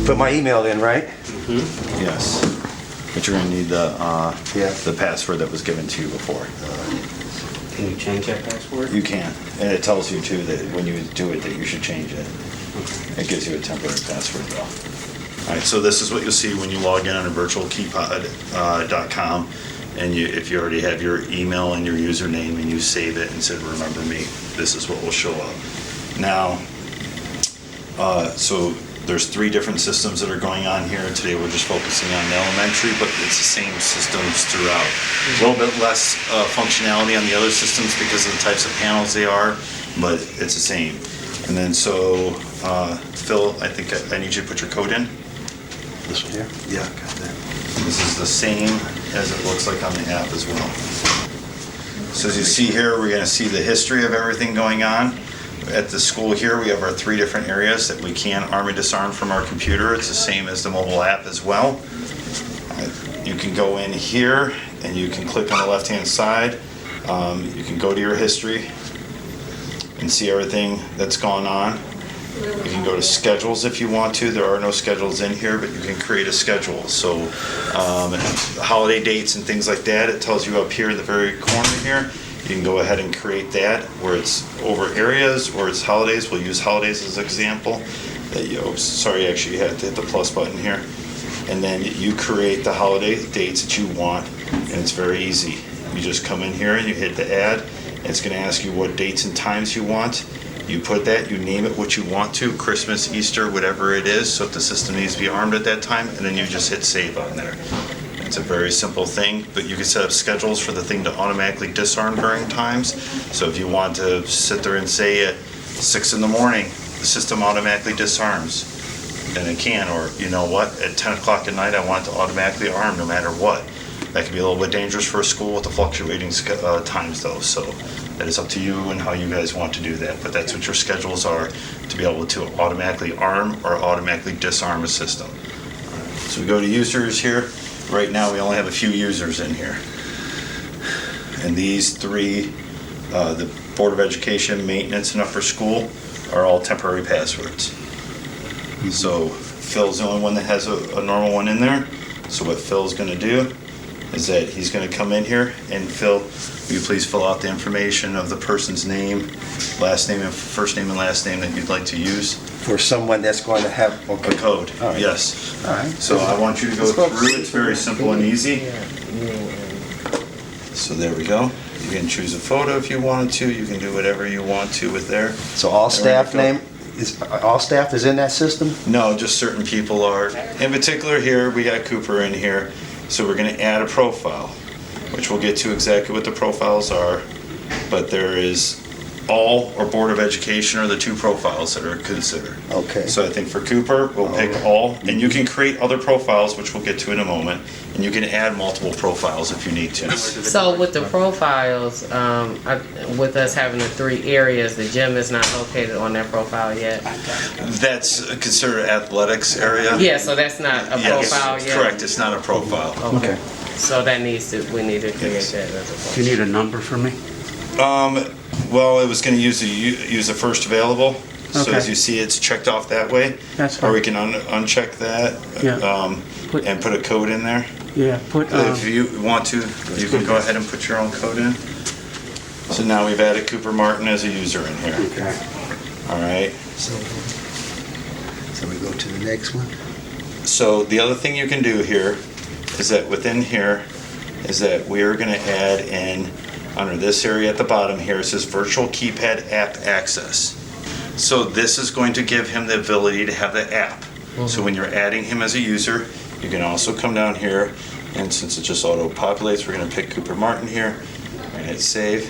Put my email in, right? Yes. But you're gonna need the password that was given to you before. Can you change that password? You can, and it tells you too that when you do it that you should change it. It gives you a temporary password though. All right, so this is what you'll see when you log in on virtualkeypad.com, and if you already have your email and your username and you save it and said remember me, this is what will show up. Now, so there's 3 different systems that are going on here. Today we're just focusing on the elementary, but it's the same systems throughout. A little bit less functionality on the other systems because of the types of panels they are, but it's the same. And then so, Phil, I think I need you to put your code in. This one here? Yeah, got that. This is the same as it looks like on the app as well. So as you see here, we're gonna see the history of everything going on. At the school here, we have our 3 different areas that we can arm and disarm from our computer. It's the same as the mobile app as well. You can go in here and you can click on the left-hand side. You can go to your history and see everything that's gone on. You can go to schedules if you want to. There are no schedules in here, but you can create a schedule. So holiday dates and things like that, it tells you up here in the very corner here. You can go ahead and create that where it's over areas or it's holidays. We'll use holidays as an example. Sorry, actually you have to hit the plus button here. And then you create the holiday dates that you want, and it's very easy. You just come in here and you hit the add. It's going to ask you what dates and times you want. You put that, you name it what you want to, Christmas, Easter, whatever it is, so if the system needs to be armed at that time, and then you just hit save on there. It's a very simple thing, but you can set up schedules for the thing to automatically disarm during times. So if you want to sit there and say at 6 in the morning, the system automatically disarms, then it can. Or you know what, at 10 o'clock at night, I want it to automatically arm no matter what. That can be a little bit dangerous for a school with the fluctuating times though, so that is up to you and how you guys want to do that. But that's what your schedules are, to be able to automatically arm or automatically disarm a system. So we go to users here. Right now we only have a few users in here. And these 3, the Board of Education, Maintenance, and Upper School, are all temporary passwords. So Phil's the only one that has a normal one in there. So what Phil's going to do is that he's going to come in here, and Phil, will you please fill out the information of the person's name, last name, and first name and last name that you'd like to use. For someone that's going to have A code, All right. yes. All right. So I want you to go through, it's very simple and easy. So there we go. You can choose a photo if you wanted to, you can do whatever you want to with there. So all staff name, all staff is in that system? No, just certain people are. In particular here, we got Cooper in here, so we're gonna add a profile, which we'll get to exactly what the profiles are, but there is all or Board of Education are the 2 profiles that are considered. Okay. So I think for Cooper, we'll pick all, and you can create other profiles, which we'll get to in a moment, and you can add multiple profiles if you need to. So with the profiles, with us having the 3 areas, the gym is not located on that profile yet? That's considered athletics area? Yeah, so that's not a Yes, profile yet? correct, it's not a profile. Okay. So that we need to create Yes. that as a Do you need a number for me? Well, it was going to use the first available. So Okay. as you see, it's checked off that way. That's Or we fine. can uncheck that Yeah. and put a code in there. Yeah, put, If you want to, you can go ahead and put your own code in. So now we've added Cooper Martin as a user in here. okay. All right. So we go to the next one? So the other thing you can do here is that within here is that we are going to add in, under this area at the bottom here, it says Virtual Keypad App Access. So this is going to give him the ability to have the app. So when you're adding him as a user, you can also come down here, and since it just auto-populates, we're going to pick Cooper Martin here, and hit save.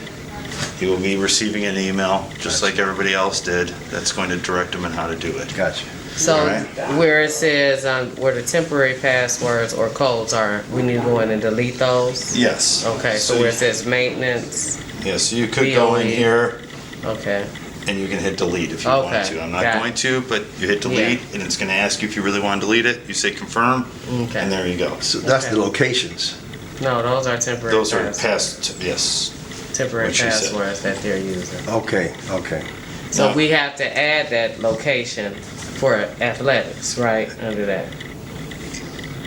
He will be receiving an email, just like everybody else did, that's going to direct him on how to do it. Gotcha. So Alright. where it says, where the temporary passwords or codes are, we need to go in and delete those? Yes. Okay, so where it says maintenance, Yeah, so you could go in BOE. here, okay. and you can hit delete if you Okay, want to. I'm not got it. going to, but you hit delete, and it's going to ask you if you really want to delete it. You say confirm, Okay. and there you go. So that's Okay. the locations. No, those are temporary Those are passwords. past, yes. Temporary what you said. passwords that they're using. Okay, okay. So Now- we have to add that location for athletics, right, under that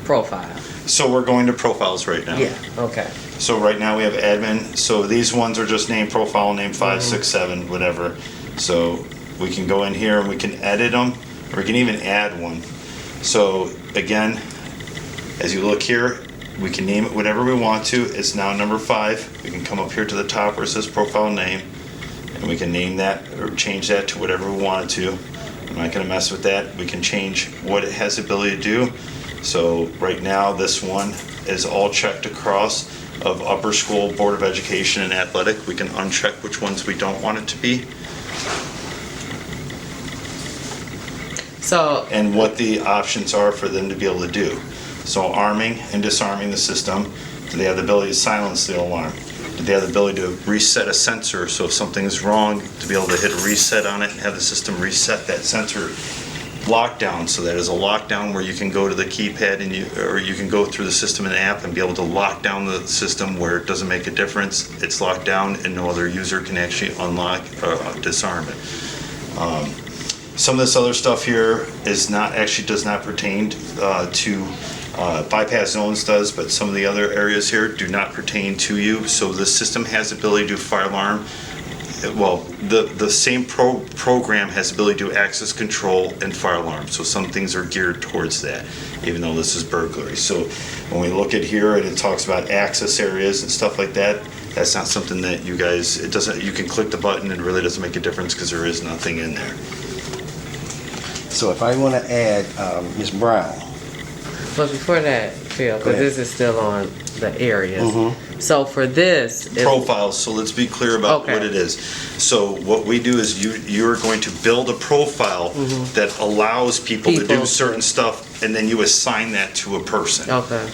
profile. So we're going to profiles right now. Yeah, okay. So right now we have admin. So these ones are just name profile, name 5, 6, 7, whatever. So we can go in here and we can edit them, or we can even add one. So again, as you look here, we can name it whatever we want to. It's now number 5. We can come up here to the top where it says profile name, and we can name that or change that to whatever we want it to. I'm not going to mess with that. We can change what it has the ability to do. So right now this one is all checked across of upper school, Board of Education, and athletic. We can uncheck which ones we don't want it to be. So, And what the options are for them to be able to do. So arming and disarming the system. Do they have the ability to silence the alarm? Do they have the ability to reset a sensor? So if something's wrong, to be able to hit a reset on it and have the system reset that sensor lockdown. So that is a lockdown where you can go to the keypad and you can go through the system in the app and be able to lock down the system where it doesn't make a difference. It's locked down and no other user can actually unlock or disarm it. Some of this other stuff here is not actually does not pertain to bypass zones does, but some of the other areas here do not pertain to you. So the system has the ability to do fire alarm. Well, the same program has the ability to do access control and fire alarm. So some things are geared towards that, even though this is burglary. So when we look at here and it talks about access areas and stuff like that, that's not something that you guys, it doesn't, you can click the button and it really doesn't make a difference because there is nothing in there. So if I want to add Ms. Brown, but before that, Phil, Go because ahead. this is still on the areas. So for this, Profiles, so let's be clear about Okay. what it is. So what we do is you're going to build a profile that allows people to do People. certain stuff, and then you assign that to a person. okay,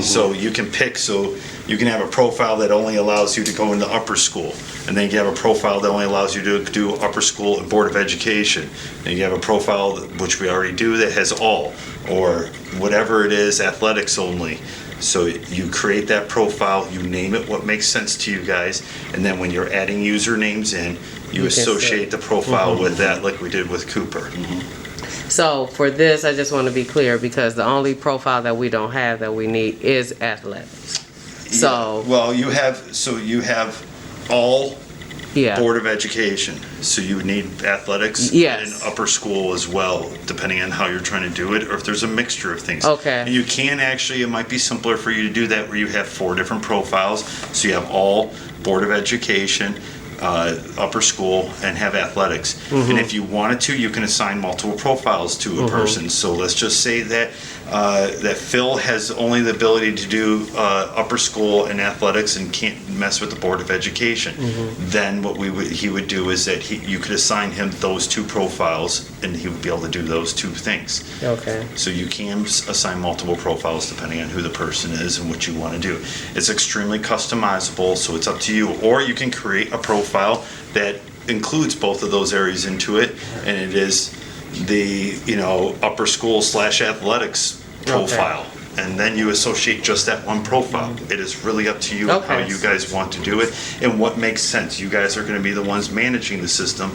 So you can pick, so you can have a profile that only allows you to go into upper school, and then you have a profile that only allows you to do upper school and Board of Education. Then you have a profile, which we already do, that has all, or whatever it is, athletics only. So you create that profile, you name it what makes sense to you guys, and then when you're adding usernames in, you can associate the profile with that, like we did with Cooper. so for this, I just want to be clear because the only profile that we don't have that we need is athletics. So, Well, you have all yeah, Board of Education, so you would need athletics Yes. and upper school as well, depending on how you're trying to do it, or if there's a mixture of things. Okay. And you can actually, it might be simpler for you to do that where you have 4 different profiles, so you have all Board of Education, upper school, and have athletics. And if you wanted to, you can assign multiple profiles to a person. So let's just say that that Phil has only the ability to do upper school and athletics and can't mess with the Board of Education. Then what he would do is that you could assign him those 2 profiles, and he would be able to do those 2 things. okay, So you can assign multiple profiles depending on who the person is and what you want to do. It's extremely customizable, so it's up to you. Or you can create a profile that includes both of those areas into it, and it is the upper school / athletics profile. And then you associate just that one profile. It is really up to you how Okay. you guys want to do it and what makes sense. You guys are going to be the ones managing the system.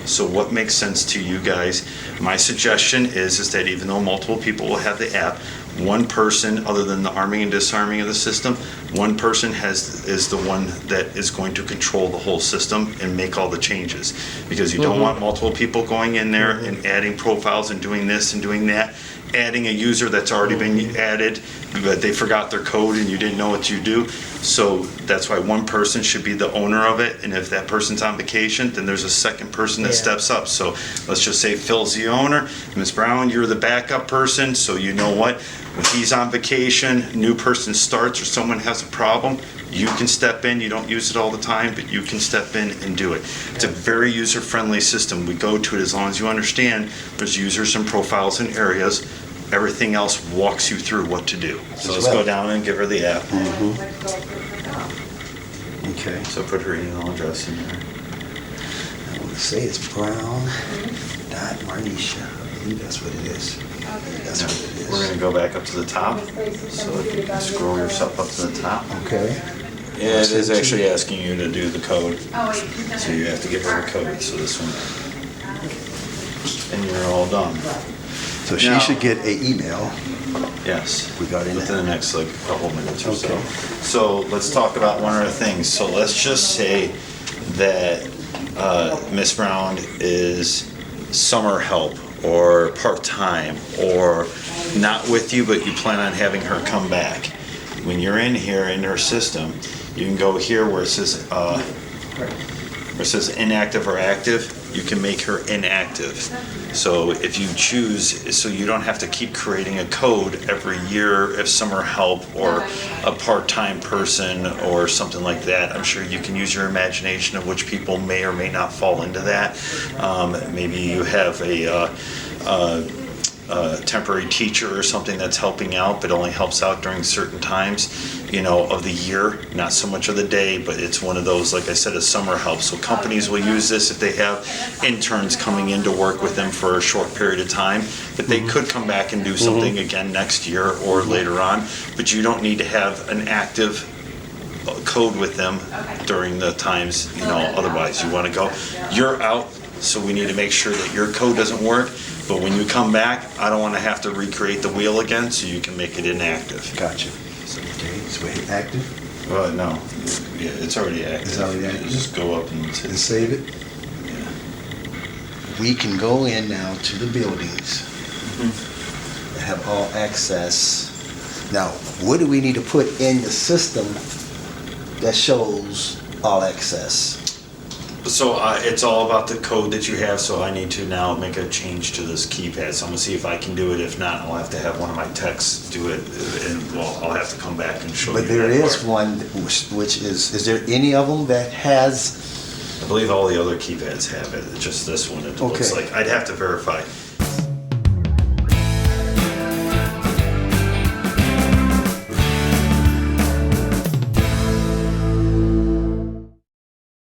So what makes sense to you guys? My suggestion is that even though multiple people will have the app, one person, other than the arming and disarming of the system, one person is the one that is going to control the whole system and make all the changes. Because you don't want multiple people going in there and adding profiles and doing this and doing that, adding a user that's already been added, but they forgot their code and you didn't know what you do. So that's why one person should be the owner of it, and if that person's on vacation, then there's a second person that Yeah. steps up. So let's just say Phil's the owner, Ms. Brown, you're the backup person, so you know what? When he's on vacation, new person starts or someone has a problem, you can step in. You don't use it all the time, but you can step in and do it. It's a very user-friendly system. We go to it as long as you understand there's users and profiles and areas. Everything else walks you through what to do. So let's go down and give her the app. okay, So put her email address in there. I want to say it's Brown dot Marnisha. I believe that's what it is. That's what it is. We're going to go back up to the top. So if you can scroll yourself up to the top. Okay. Yeah, it is actually asking you to do the code. So you have to give her a code. So this one. and you're all done. So she Now- should get an email. Yes. Regarding Within the that. next like couple minutes or so. Okay. So let's talk about one of the things. So let's just say that Miss Brown is summer help or part-time or not with you, but you plan on having her come back. When you're in here in her system, you can go here where it says inactive or active, you can make her inactive. So if you choose, so you don't have to keep creating a code every year if summer help or a part-time person or something like that. I'm sure you can use your imagination of which people may or may not fall into that. Maybe you have a temporary teacher or something that's helping out, but only helps out during certain times, of the year, not so much of the day, but it's one of those, like I said, a summer help. So companies will use this if they have interns coming in to work with them for a short period of time, but they could come back and do something again next year or later on, but you don't need to have an active code with them during the times, otherwise you want to go, you're out, so we need to make sure that your code doesn't work. But when you come back, I don't want to have to recreate the wheel again, so you can make it inactive. Gotcha. Okay, so we hit active Well, no, yeah, it's already active. It's already active? Just go up and and save it. yeah. We can go in now to the buildings and have all access. Now, what do we need to put in the system that shows all access? So it's all about the code that you have, so I need to now make a change to this keypad. So I'm gonna see if I can do it. If not, I'll have to have one of my techs do it, and I'll have to come back and show you. But there that is part. one, which is there any of them that has, I believe all the other keypads have it, it's just this one, it looks Okay. like, I'd have to verify.